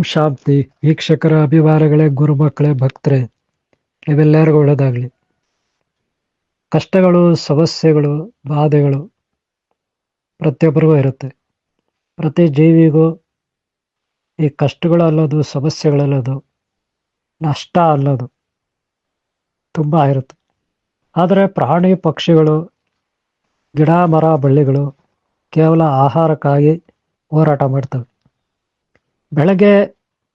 ಶಾಂತಿ ವೀಕ್ಷಕರ ಅಭಿಮಾನಿಗಳೇ, ಗುರುಮಕ್ಕಳೇ, ಭಕ್ತರೇ, ಇವೆಲ್ಲರಿಗೂ ಒಳ್ಳೆದಾಗ್ಲಿ. ಕಷ್ಟಗಳು, ಸಮಸ್ಯೆಗಳು, ಬಾಧೆಗಳು ಪ್ರತಿಯೊಬ್ಬರಿಗೂ ಇರುತ್ತೆ. ಪ್ರತಿ ಜೀವಿಗೂ ಈ ಕಷ್ಟಗಳು ಅನ್ನೋದು, ಸಮಸ್ಯೆಗಳನ್ನೋದು, ನಷ್ಟ ಅನ್ನೋದು ತುಂಬ ಇರುತ್ತೆ. ಆದರೆ ಪ್ರಾಣಿ ಪಕ್ಷಿಗಳು, ಗಿಡ ಮರ ಬಳ್ಳಿಗಳು ಕೇವಲ ಆಹಾರಕ್ಕಾಗಿ ಹೋರಾಟ ಮಾಡ್ತವೆ. ಬೆಳಗ್ಗೆ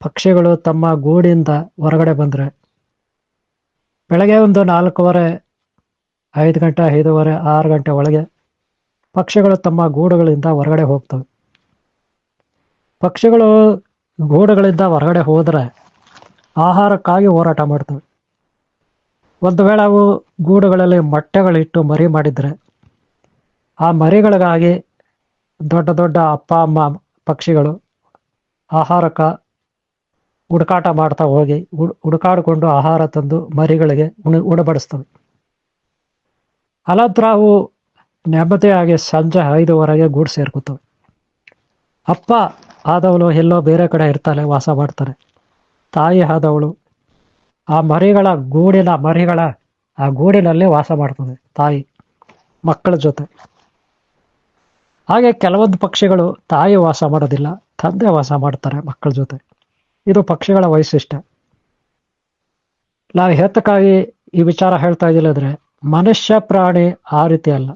ಪಕ್ಷಿಗಳು ತಮ್ಮ ಗೂಡಿಂದ ಹೊರಗಡೆ ಬಂದರೆ, ಬೆಳಗ್ಗೆ ಒಂದು 4:15, 5 ಗಂಟೆ, 5:30, 6 ಗಂಟೆ ಒಳಗೆ ಪಕ್ಷಿಗಳು ತಮ್ಮ ಗೂಡುಗಳಿಂದ ಹೊರಗಡೆ ಹೋಗ್ತವೆ. ಪಕ್ಷಿಗಳು ಗೂಡುಗಳಿಂದ ಹೊರಗಡೆ ಹೋದರೆ ಆಹಾರಕ್ಕಾಗಿ ಹೋರಾಟ ಮಾಡ್ತವೆ. ಒಂದು ವೇಳೆ ಅವು ಗೂಡುಗಳಲ್ಲಿ ಮೊಟ್ಟೆಗಳಿಟ್ಟು ಮರಿ ಮಾಡಿದರೆ, ಆ ಮರಿಗಳಿಗಾಗಿ ದೊಡ್ಡ ದೊಡ್ಡ ಅಪ್ಪ ಅಮ್ಮ ಪಕ್ಷಿಗಳು ಆಹಾರಕ್ಕೆ ಹುಡುಕಾಟ ಮಾಡ್ತಾ ಹೋಗಿ ಹುಡುಕಾಡಿಕೊಂಡು ಆಹಾರ ತಂದು ಮರಿಗಳಿಗೆ ಉಣಬಡಿಸ್ತವೆ. ಅನಂತರ ಅವು ನೆಮ್ಮದಿಯಾಗಿ ಸಂಜೆ 5:00ವರೆಗೆ ಗೂಡು ಸೇರ್ಕೊತವೆ. ಅಪ್ಪ ಆದವಳು ಎಲ್ಲೋ ಬೇರೆ ಕಡೆ ಇರ್ತಾಳೆ, ವಾಸ ಮಾಡ್ತಾರೆ. ತಾಯಿ ಆದವಳು ಆ ಗೂಡಿನಲ್ಲಿ ವಾಸ ಮಾಡ್ತದೆ, ತಾಯಿ ಮಕ್ಕಳ ಜೊತೆ. ಹಾಗೆ ಕೆಲವೊಂದು ಪಕ್ಷಿಗಳು ತಾಯಿ ವಾಸ ಮಾಡೋದಿಲ್ಲ, ತಂದೆ ವಾಸ ಮಾಡ್ತಾರೆ ಮಕ್ಕಳ ಜೊತೆ. ಇದು ಪಕ್ಷಿಗಳ ವೈಶಿಷ್ಟ್ಯ. ನಾವು ಹೇತಕ್ಕಾಗಿ ಈ ವಿಚಾರ ಹೇಳ್ತಾ ಇದ್ದಿಲ್ಲ ಅಂದರೆ, ಮನುಷ್ಯ ಪ್ರಾಣಿ ಆ ರೀತಿ ಅಲ್ಲ.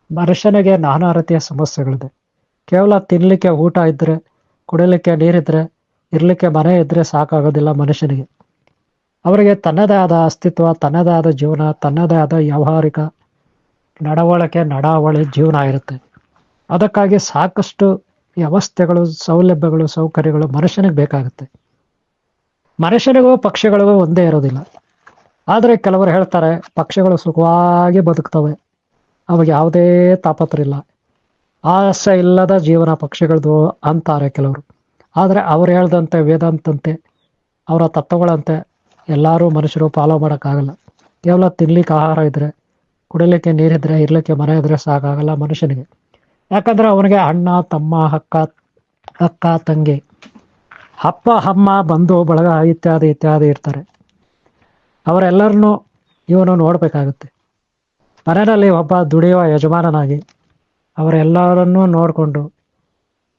ಮನುಷ್ಯನಿಗೆ ನಾನಾ ರೀತಿಯ ಸಮಸ್ಯೆಗಳಿದೆ. ಕೇವಲ ತಿನ್ನಲಿಕ್ಕೆ ಊಟ ಇದ್ದರೆ, ಕುಡಿಲಿಕ್ಕೆ ನೀರಿದ್ರೆ, ಇರಲಿಕ್ಕೆ ಮನೆ ಇದ್ದರೆ ಸಾಕಾಗೋದಿಲ್ಲ ಮನುಷ್ಯನಿಗೆ. ಅವರಿಗೆ ತನ್ನದೇ ಆದ ಅಸ್ತಿತ್ವ, ತನ್ನದೇ ಆದ ಜೀವನ, ತನ್ನದೇ ಆದ ವ್ಯಾವಹಾರಿಕ ನಡಾವಳಿ ಜೀವನ ಇರುತ್ತೆ. ಅದಕ್ಕಾಗಿ ಸಾಕಷ್ಟು ವ್ಯವಸ್ಥೆಗಳು, ಸೌಲಭ್ಯಗಳು, ಸೌಕರ್ಯಗಳು ಮನುಷ್ಯನಿಗೆ ಬೇಕಾಗುತ್ತೆ. ಮನುಷ್ಯನಿಗೂ ಪಕ್ಷಿಗಳಿಗೂ ಒಂದೇ ಇರೋದಿಲ್ಲ. ಆದರೆ ಕೆಲವರು ಹೇಳ್ತಾರೆ, ಪಕ್ಷಿಗಳು ಸುಖವಾಗಿ ಬದುಕ್ತವೆ, ಅವಾಗ ಯಾವುದೇ ತಾಪತ್ರ ಇಲ್ಲ, ಆಸೆ ಇಲ್ಲದ ಜೀವನ ಪಕ್ಷಿಗಳದು ಅಂತಾರೆ ಕೆಲವರು. ಆದರೆ ಅವ್ರು ಹೇಳ್ದಂತೆ ವೇದಾಂತಂತೆ, ಅವರ ತತ್ವಗಳಂತೆ ಎಲ್ಲರೂ ಮನುಷ್ಯರು ಫಾಲೋ ಮಾಡೋಕ್ಕಾಗಲ್ಲ. ಕೇವಲ ತಿನ್ಲಿಕ್ಕೆ ಆಹಾರ ಇದ್ದರೆ, ಕುಡಿಲಿಕ್ಕೆ ನೀರಿದ್ರೆ, ಇರಲಿಕ್ಕೆ ಮನೆ ಇದ್ರೆ ಸಾಕಾಗಲ್ಲ ಮನುಷ್ಯನಿಗೆ. ಯಾಕಂದರೆ ಅವನಿಗೆ ಅಣ್ಣ, ತಮ್ಮ, ಅಕ್ಕ, ತಂಗಿ, ಅಪ್ಪ, ಅಮ್ಮ, ಬಂಧು ಬಳಗ ಇತ್ಯಾದಿ ಇತ್ಯಾದಿ ಇರ್ತಾರೆ. ಅವರೆಲ್ಲರನ್ನೂ ಇವನು ನೋಡಬೇಕಾಗುತ್ತೆ. ಮನೆಯಲ್ಲಿ ಒಬ್ಬ ದುಡಿಯುವ ಯಜಮಾನನಾಗಿ ಅವರೆಲ್ಲರನ್ನೂ ನೋಡಿಕೊಂಡು,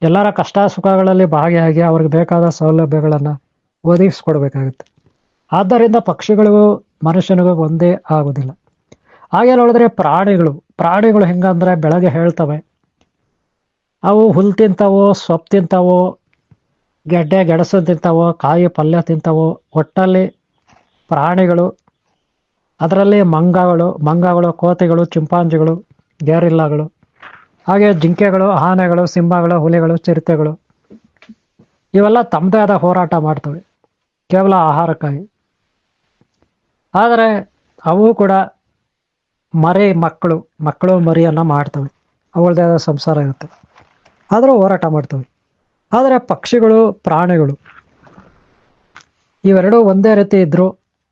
ಎಲ್ಲರ ಕಷ್ಟ ಸುಖಗಳಲ್ಲಿ ಭಾಗಿಯಾಗಿ ಅವ್ರಿಗೆ ಬೇಕಾದ ಸೌಲಭ್ಯಗಳನ್ನು ಒದಗಿಸ್ಕೊಡ್ಬೇಕಾಗುತ್ತೆ. ಆದ್ದರಿಂದ ಪಕ್ಷಿಗಳಿಗೂ ಮನುಷ್ಯನಿಗೂ ಒಂದೇ ಆಗೋದಿಲ್ಲ. ಹಾಗೆ ನೋಡಿದ್ರೆ ಪ್ರಾಣಿಗಳು ಹೆಂಗಂದ್ರೆ, ಬೆಳಗ್ಗೆ ಹೇಳ್ತವೆ, ಅವು ಹುಲ್ಲು ತಿಂತಾವೋ, ಸೊಪ್ಪು ತಿಂತಾವೋ, ಗೆಡ್ಡೆ ಗೆಣಸು ತಿಂತಾವೋ, ಕಾಯಿ ಪಲ್ಯ ತಿಂತಾವೋ. ಒಟ್ಟಲ್ಲಿ ಪ್ರಾಣಿಗಳು, ಅದರಲ್ಲಿ ಮಂಗಗಳು, ಕೋತಿಗಳು, ಚಿಂಪಾಂಜಿಗಳು, ಗೇರಿಲ್ಲಾಗಳು, ಹಾಗೆ ಜಿಂಕೆಗಳು, ಆನೆಗಳು, ಸಿಂಹಗಳು, ಹುಲಿಗಳು, ಚಿರತೆಗಳು ಇವೆಲ್ಲ ತಮ್ಮದೇ ಆದ ಹೋರಾಟ ಮಾಡ್ತವೆ ಕೇವಲ ಆಹಾರಕ್ಕಾಗಿ. ಆದರೆ ಅವು ಕೂಡ ಮಕ್ಕಳು ಮರಿಯನ್ನು ಮಾಡ್ತವೆ, ಅವುಗಳದೇ ಆದ ಸಂಸಾರ ಇರುತ್ತೆ, ಆದರೂ ಹೋರಾಟ ಮಾಡ್ತವೆ. ಆದರೆ ಪಕ್ಷಿಗಳು, ಪ್ರಾಣಿಗಳು ಇವೆರಡೂ ಒಂದೇ ರೀತಿ ಇದ್ದರೂ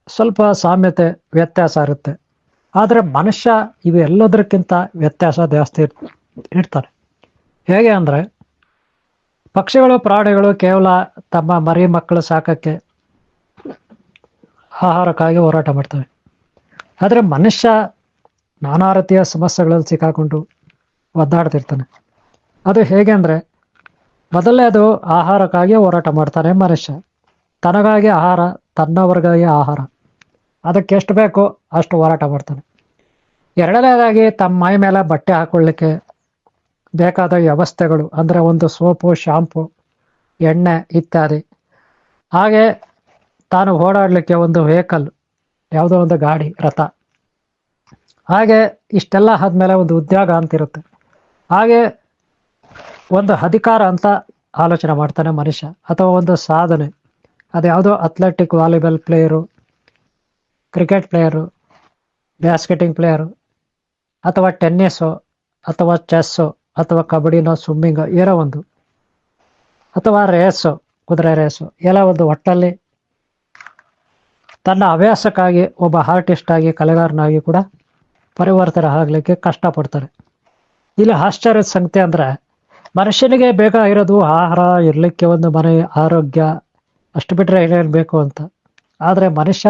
ಸ್ವಲ್ಪ ಸಾಮ್ಯತೆ, ವ್ಯತ್ಯಾಸ ಇರುತ್ತೆ. ಆದರೆ ಮನುಷ್ಯ ಇವೆಲ್ಲದಕ್ಕಿಂತ ವ್ಯತ್ಯಾಸ ಜಾಸ್ತಿ ಇರ್ತಾರೆ. ಹೇಗೆ ಅಂದರೆ, ಪಕ್ಷಿಗಳು, ಪ್ರಾಣಿಗಳು ಕೇವಲ ತಮ್ಮ ಮರಿ ಮಕ್ಕಳು ಸಾಕಕ್ಕೆ ಆಹಾರಕ್ಕಾಗಿ ಹೋರಾಟ ಮಾಡ್ತವೆ. ಆದರೆ ಮನುಷ್ಯ ನಾನಾ ರೀತಿಯ ಸಮಸ್ಯೆಗಳಲ್ಲಿ ಸಿಕ್ಕಾಕೊಂಡು ಒದ್ದಾಡ್ತಿರ್ತಾನೆ. ಅದು ಹೇಗೆ ಅಂದರೆ, ಮೊದಲನೇದು ಆಹಾರಕ್ಕಾಗಿ ಹೋರಾಟ ಮಾಡ್ತಾನೆ ಮನುಷ್ಯ. ತನಗಾಗಿ ಆಹಾರ, ತನ್ನವರಿಗಾಗಿ ಆಹಾರ, ಅದಕ್ಕೆ ಎಷ್ಟು ಬೇಕೋ ಅಷ್ಟು ಹೋರಾಟ ಮಾಡ್ತಾನೆ. ಎರಡನೇದಾಗಿ ತಮ್ಮ ಮೈ ಮೇಲೆ ಬಟ್ಟೆ ಹಾಕೊಳ್ಳಿಕ್ಕೆ ಬೇಕಾದ ವ್ಯವಸ್ಥೆಗಳು, ಅಂದರೆ ಒಂದು ಸೋಪು, ಶಾಂಪು, ಎಣ್ಣೆ ಇತ್ಯಾದಿ. ಹಾಗೆ ತಾನು ಓಡಾಡಲಿಕ್ಕೆ ಒಂದು ವೆಹಿಕಲ್, ಯಾವುದೋ ಒಂದು ಗಾಡಿ, ರಥ. ಹಾಗೆ ಇಷ್ಟೆಲ್ಲ ಆದಮೇಲೆ ಒಂದು ಉದ್ಯೋಗ ಅಂತಿರುತ್ತೆ. ಹಾಗೆ ಒಂದು ಅಧಿಕಾರ ಅಂತ ಆಲೋಚನೆ ಮಾಡ್ತಾನೆ ಮನುಷ್ಯ, ಅಥವಾ ಒಂದು ಸಾಧನೆ. ಅದು ಯಾವುದೋ athletic, volleyball player, cricket player, ಬ್ಯಾಸ್ಕೆಟಿಂಗ್ ಪ್ಲೇಯರು, ಅಥವಾ ಟೆನ್ನಿಸು, ಅಥವಾ ಚೆಸ್ಸು, ಅಥವಾ ಕಬಡ್ಡಿನೋ, ಸ್ವಿಮ್ಮಿಂಗು, ಏನೋ ಒಂದು, ಅಥವಾ ರೇಸು, ಕುದುರೆ ರೇಸು, ಎಲ್ಲ ಒಂದು. ಒಟ್ಟಲ್ಲಿ ತನ್ನ ಹವ್ಯಾಸಕ್ಕಾಗಿ ಒಬ್ಬ ಆರ್ಟಿಸ್ಟ್ ಆಗಿ, ಕಲೆಗಾರನಾಗಿ ಕೂಡ ಪರಿವರ್ತನೆ ಆಗಲಿಕ್ಕೆ ಕಷ್ಟಪಡ್ತಾರೆ. ಇಲ್ಲಿ ಆಶ್ಚರ್ಯದ ಸಂಗತಿ ಅಂದರೆ, ಮನುಷ್ಯನಿಗೆ ಬೇಕಾಗಿರೋದು ಆಹಾರ, ಇರಲಿಕ್ಕೆ ಒಂದು ಮನೆ, ಆರೋಗ್ಯ, ಅಷ್ಟು ಬಿಟ್ಟರೆ ಏನೇನು ಬೇಕು ಅಂತ. ಆದರೆ ಮನುಷ್ಯ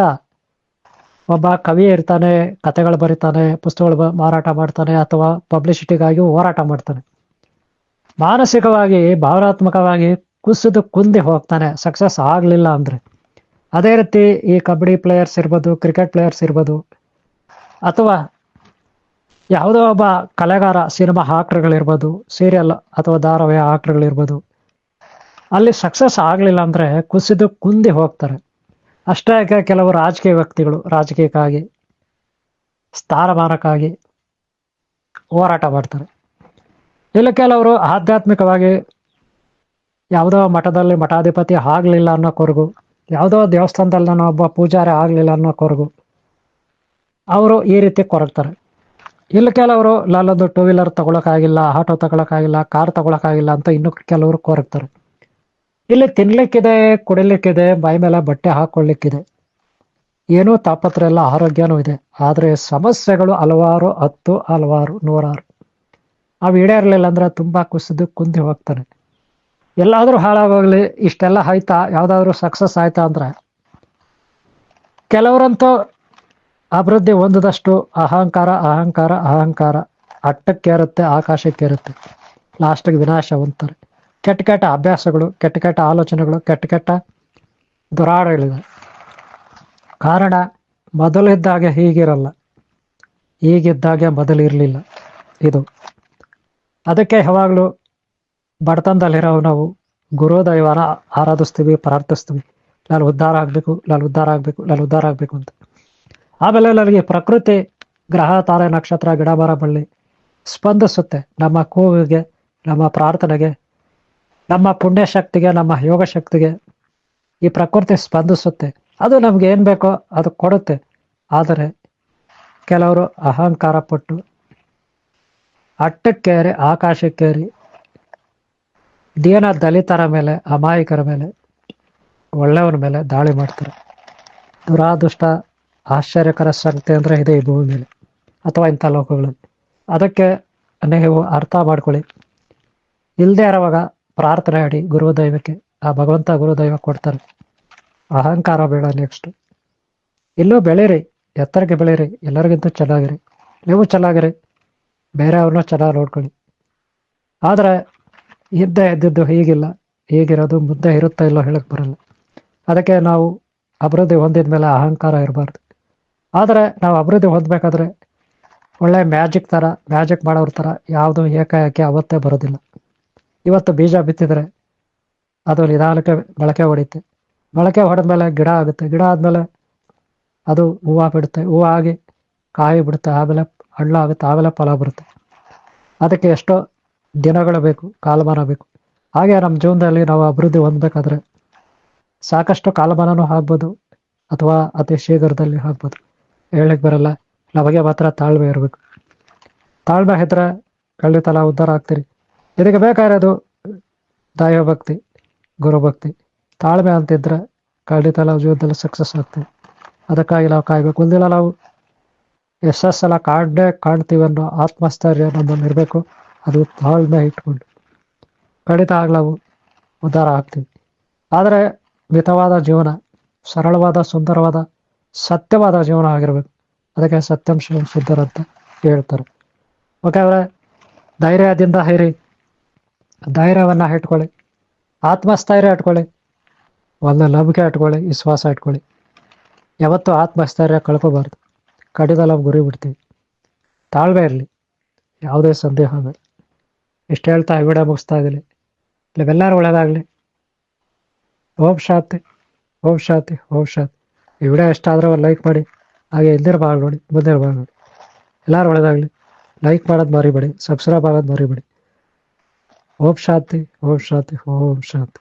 ಒಬ್ಬ ಕವಿ ಇರ್ತಾನೆ, ಕಥೆಗಳು ಬರೀತಾನೆ, ಪುಸ್ತಕಗಳು ಮಾರಾಟ ಮಾಡ್ತಾನೆ, ಅಥವಾ ಪಬ್ಲಿಸಿಟಿಗಾಗಿ ಹೋರಾಟ ಮಾಡ್ತಾನೆ. ಮಾನಸಿಕವಾಗಿ ಭಾವನಾತ್ಮಕವಾಗಿ ಕುಸಿದು ಕುಂದಿ ಹೋಗ್ತಾನೆ ಸಕ್ಸಸ್ ಆಗಲಿಲ್ಲ ಅಂದರೆ. ಅದೇ ರೀತಿ ಈ ಕಬಡ್ಡಿ ಪ್ಲೇಯರ್ಸ್ ಇರ್ಬೋದು, ಕ್ರಿಕೆಟ್ ಪ್ಲೇಯರ್ಸ್ ಇರ್ಬೋದು, ಅಥವಾ ಯಾವುದೋ ಒಬ್ಬ ಕಲೆಗಾರ, ಸಿನಿಮಾ ಆಕ್ಟರ್ಗಳಿರ್ಬೋದು, ಸೀರಿಯಲ್ ಅಥವಾ ಧಾರಾವಾಹಿ ಆಕ್ಟರ್ಗಳಿರ್ಬೋದು, ಅಲ್ಲಿ ಸಕ್ಸಸ್ ಆಗಲಿಲ್ಲ ಅಂದರೆ ಕುಸಿದು ಕುಂದಿ ಹೋಗ್ತಾರೆ. ಅಷ್ಟೇ ಯಾಕೆ ಕೆಲವು ರಾಜಕೀಯ ವ್ಯಕ್ತಿಗಳು ರಾಜಕೀಯಕ್ಕಾಗಿ, ಸ್ಥಾನಮಾನಕ್ಕಾಗಿ ಹೋರಾಟ ಮಾಡ್ತಾರೆ. ಇಲ್ಲ ಕೆಲವರು ಆಧ್ಯಾತ್ಮಿಕವಾಗಿ ಯಾವುದೋ ಮಠದಲ್ಲಿ ಮಠಾಧಿಪತಿ ಆಗಲಿಲ್ಲ ಅನ್ನೋಕ್ವರೆಗೂ, ಯಾವುದೋ ದೇವಸ್ಥಾನದಲ್ಲಿ ನಾನು ಒಬ್ಬ ಪೂಜಾರಿ ಆಗಲಿಲ್ಲ ಅನ್ನೋಕ್ವರೆಗೂ ಅವರು ಈ ರೀತಿ ಕೊರಗ್ತಾರೆ. ಇಲ್ಲ ಕೆಲವರು ನಲ್ಲೊಂದು ಟೂ ವೀಲರ್ ತಗೊಳಕ್ಕಾಗಿಲ್ಲ, ಆಟೋ ತಗೊಳಕ್ಕಾಗಿಲ್ಲ, ಕಾರ್ ತಗೊಳಕ್ಕಾಗಿಲ್ಲ ಅಂತ ಇನ್ನು ಕೆಲವರು ಕೊರಗ್ತಾರೆ. ಇಲ್ಲಿ ತಿನ್ಲಿಕ್ಕಿದೆ, ಕುಡಿಲಿಕ್ಕಿದೆ, ಮೈ ಮೇಲೆ ಬಟ್ಟೆ ಹಾಕೊಳ್ಳಿಕ್ಕಿದೆ, ಏನೂ ತಾಪತ್ರ ಇಲ್ಲ, ಆರೋಗ್ಯನೂ ಇದೆ. ಆದರೆ ಸಮಸ್ಯೆಗಳು ಹಲವಾರು, 10 ಹಲವಾರು, 100. ಅವು ಈಡೇರಲಿಲ್ಲ ಅಂದ್ರೆ ತುಂಬಾ ಕುಸಿದು ಕುಂದಿ ಹೋಗ್ತಾನೆ. ಎಲ್ಲಾದ್ರೂ ಹಾಳಾಗೋಗ್ಲಿ, ಇಷ್ಟೆಲ್ಲ ಆಯ್ತಾ, ಯಾವ್ದಾದ್ರು ಸಕ್ಸಸ್ ಆಯ್ತಾ ಅಂದ್ರೆ ಕೆಲವರಂತೂ ಅಭಿವೃದ್ಧಿ ಹೊಂದದಷ್ಟು ಅಹಂಕಾರ ಅಹಂಕಾರ ಅಹಂಕಾರ ಅಟ್ಟಕ್ಕೇರುತ್ತೆ, ಆಕಾಶಕ್ಕೇರುತ್ತೆ, ಲಾಸ್ಟಿಗೆ ವಿನಾಶ ಹೊಂದ್ತಾರೆ. ಕೆಟ್ಟ ಕೆಟ್ಟ ಅಭ್ಯಾಸಗಳು, ಕೆಟ್ಟ ಕೆಟ್ಟ ಆಲೋಚನೆಗಳು, ಕೆಟ್ಟ ಕೆಟ್ಟ ದುರಾಡಳಿತ. ಕಾರಣ ಮೊದಲಿದ್ದಾಗೆ ಹೀಗಿರಲ್ಲ, ಹೀಗಿದ್ದಾಗೆ ಮೊದಲಿರಲಿಲ್ಲ ಇದು. ಅದಕ್ಕೆ ಯಾವಾಗಲೂ ಬಡತನದಲ್ಲಿರೋ ನಾವು ಗುರುದೈವನ ಆರಾಧಿಸ್ತೀವಿ, ಪ್ರಾರ್ಥಿಸ್ತೀವಿ. ನಾನು ಉದ್ಧಾರ ಆಗಬೇಕು, ನಾನು ಉದ್ಧಾರ ಆಗಬೇಕು, ನಾನು ಉದ್ಧಾರ ಆಗಬೇಕು ಅಂತ. ಆಮೇಲೆ ನನಗೆ ಪ್ರಕೃತಿ, ಗ್ರಹ, ತಾರೆ, ನಕ್ಷತ್ರ, ಗಿಡ, ಮರ, ಬಳ್ಳಿ ಸ್ಪಂದಿಸುತ್ತೆ ನಮ್ಮ ಕೂಗಿಗೆ, ನಮ್ಮ ಪ್ರಾರ್ಥನೆಗೆ, ನಮ್ಮ ಪುಣ್ಯಶಕ್ತಿಗೆ, ನಮ್ಮ ಯೋಗ ಶಕ್ತಿಗೆ. ಈ ಪ್ರಕೃತಿ ಸ್ಪಂದಿಸುತ್ತೆ, ಅದು ನಮ್ಗೆ ಏನು ಬೇಕೋ ಅದು ಕೊಡುತ್ತೆ. ಆದರೆ ಕೆಲವರು ಅಹಂಕಾರ ಪಟ್ಟು ಅಟ್ಟಕ್ಕೇರಿ, ಆಕಾಶಕ್ಕೇರಿ ದೀನ ದಲಿತರ ಮೇಲೆ, ಅಮಾಯಕರ ಮೇಲೆ, ಒಳ್ಳೆಯವರ ಮೇಲೆ ದಾಳಿ ಮಾಡ್ತಾರೆ. ದುರಾದೃಷ್ಟ, ಆಶ್ಚರ್ಯಕರ ಶಕ್ತಿ ಅಂದರೆ ಇದೆ ಈ ಭೂಮಿ ಮೇಲೆ ಅಥವಾ ಇಂಥ ಲೋಕಗಳಲ್ಲಿ. ಅದಕ್ಕೆ ನೀವು ಅರ್ಥ ಮಾಡ್ಕೊಳ್ಳಿ. ಇಲ್ಲದೆ ಇರೋವಾಗ ಪ್ರಾರ್ಥನೆ ಮಾಡಿ ಗುರುದೈವಕ್ಕೆ, ಆ ಭಗವಂತ ಗುರುದೈವ ಕೊಡ್ತಾರೆ. ಅಹಂಕಾರ ಬೇಡ. ನೆಕ್ಸ್ಟ್ ಇಲ್ಲೂ ಬೆಳೀರಿ, ಎತ್ತರಕ್ಕೆ ಬೆಳೀರಿ, ಎಲ್ಲರಿಗಿಂತ ಚೆನ್ನಾಗಿರಿ, ನೀವು ಚೆನ್ನಾಗಿರಿ, ಬೇರೆಯವ್ರನ್ನ ಚೆನ್ನಾಗಿ ನೋಡ್ಕೊಳ್ಳಿ. ಆದರೆ ಹಿಂದೆ ಎದ್ದಿದ್ದು ಹೀಗಿಲ್ಲ, ಹೀಗಿರೋದು ಮುಂದೆ ಇರುತ್ತಾ ಇಲ್ಲೋ ಹೇಳಕ್ ಬರಲ್ಲ. ಅದಕ್ಕೆ ನಾವು ಅಭಿವೃದ್ಧಿ ಹೊಂದಿದ ಮೇಲೆ ಅಹಂಕಾರ ಇರಬಾರ್ದು. ಆದರೆ ನಾವು ಅಭಿವೃದ್ಧಿ ಹೊಂದಬೇಕಾದ್ರೆ ಒಳ್ಳೆ ಮ್ಯಾಜಿಕ್ ಥರ, ಮ್ಯಾಜಿಕ್ ಮಾಡೋರ ಥರ ಯಾವುದು ಏಕಾಏಕಿ ಅವತ್ತೇ ಬರೋದಿಲ್ಲ. ಇವತ್ತು ಬೀಜ ಬಿತ್ತಿದ್ರೆ ಅದು ನಿಧಾನಕ್ಕೆ ಮೊಳಕೆ ಹೊಡಿತೆ, ಮೊಳಕೆ ಹೊಡೆದ್ಮೇಲೆ ಗಿಡ ಆಗುತ್ತೆ, ಗಿಡ ಆದಮೇಲೆ ಅದು ಹೂವು ಬಿಡುತ್ತೆ, ಹೂವು ಆಗಿ ಕಾಯಿ ಬಿಡುತ್ತೆ, ಆಮೇಲೆ ಹಣ್ಣು ಆಗುತ್ತೆ, ಆಮೇಲೆ ಫಲ ಬರುತ್ತೆ. ಅದಕ್ಕೆ ಎಷ್ಟೋ ದಿನಗಳು ಬೇಕು, ಕಾಲಮಾನ ಬೇಕು. ಹಾಗೆ ನಮ್ಮ ಜೀವನದಲ್ಲಿ ನಾವು ಅಭಿವೃದ್ಧಿ ಹೊಂದಬೇಕಾದ್ರೆ ಸಾಕಷ್ಟು ಕಾಲಮಾನನೂ ಆಗ್ಬೋದು, ಅಥವಾ ಅತಿ ಶೀಘ್ರದಲ್ಲಿ ಆಗ್ಬೋದು, ಹೇಳಕ್ಕೆ ಬರಲ್ಲ. ನಮಗೆ ಮಾತ್ರ ತಾಳ್ಮೆ ಇರಬೇಕು. ತಾಳ್ಮೆ ಇದ್ರೆ ಖಂಡಿತ ನಾವು ಉದ್ಧಾರ ಆಗ್ತೀರಿ. ಇದಕ್ಕೆ ಬೇಕಾಗಿರೋದು ದೈವಭಕ್ತಿ, ಗುರುಭಕ್ತಿ, ತಾಳ್ಮೆ ಅಂತಿದ್ರೆ ಖಂಡಿತ ನಾವು ಜೀವನದಲ್ಲಿ ಸಕ್ಸಸ್ ಆಗ್ತೀವಿ. ಅದಕ್ಕಾಗಿ ನಾವು ಕಾಯ್ಬೇಕು. ಒಂದಿಲ್ಲ ನಾವು ಯಶಸ್ಸೆಲ್ಲ ಕಾಣ್ತೀವಿ ಅನ್ನೋ ಆತ್ಮಸ್ಥೈರ್ಯ ನಮ್ಮಲ್ಲಿ ಇರಬೇಕು. ಅದು ತಾಳ್ಮೆ ಇಟ್ಕೊಂಡು ಖಂಡಿತ ಆಗ ನಾವು ಉದ್ಧಾರ ಆಗ್ತೀವಿ. ಆದರೆ ಮಿತವಾದ ಜೀವನ, ಸರಳವಾದ, ಸುಂದರವಾದ, ಸತ್ಯವಾದ ಜೀವನ ಆಗಿರ್ಬೇಕು. ಅದಕ್ಕೆ ಸತ್ಯಂ ಶಿವಂ ಸಿದ್ಧರು ಅಂತ ಹೇಳ್ತಾರೆ. ಓಕೆ ಅವರೇ, ಧೈರ್ಯದಿಂದ ಇರಿ, ಧೈರ್ಯವನ್ನು ಇಟ್ಕೊಳ್ಳಿ, ಆತ್ಮಸ್ಥೈರ್ಯ ಇಟ್ಕೊಳ್ಳಿ, ಒಂದು ನಂಬಿಕೆ ಇಟ್ಕೊಳ್ಳಿ, ವಿಶ್ವಾಸ ಇಟ್ಕೊಳ್ಳಿ. ಯಾವತ್ತೂ ಆತ್ಮಸ್ಥೈರ್ಯ ಕಳ್ಕೋಬಾರ್ದು. ಖಂಡಿತ ನಾವು ಗುರಿ ಬಿಡ್ತೀವಿ. ತಾಳ್ಮೆ ಇರಲಿ, ಯಾವುದೇ ಸಂದೇಹ ಬೇಡ. ಇಷ್ಟು ಹೇಳ್ತಾ ಈ ವಿಡಿಯೋ ಮುಗಿಸ್ತಾ ಇದ್ದೀನಿ. ನೀವೆಲ್ಲರೂ ಒಳ್ಳೆಯದಾಗಲಿ. ಓಂ ಶಾಂತಿ, ಓಂ ಶಾಂತಿ, ಓಂ ಶಾಂತಿ. ಈ ವಿಡಿಯೋ ಇಷ್ಟ ಆದರೆ ಒಂದು ಲೈಕ್ ಮಾಡಿ, ಹಾಗೆ ಇಲ್ದಿರ ಭಾಗ ನೋಡಿ, ಮುಂದಿನ ಭಾಗ ನೋಡಿ. ಎಲ್ಲರೂ ಒಳ್ಳೆಯದಾಗಲಿ. ಲೈಕ್ ಮಾಡೋದು ಮರಿಬೇಡಿ, ಸಬ್ಸ್ಕ್ರೈಬ್ ಆಗೋದು ಮರಿಬೇಡಿ. ಓಂ ಶಾಂತಿ, ಓಂ ಶಾಂತಿ, ಓಂ ಶಾಂತಿ.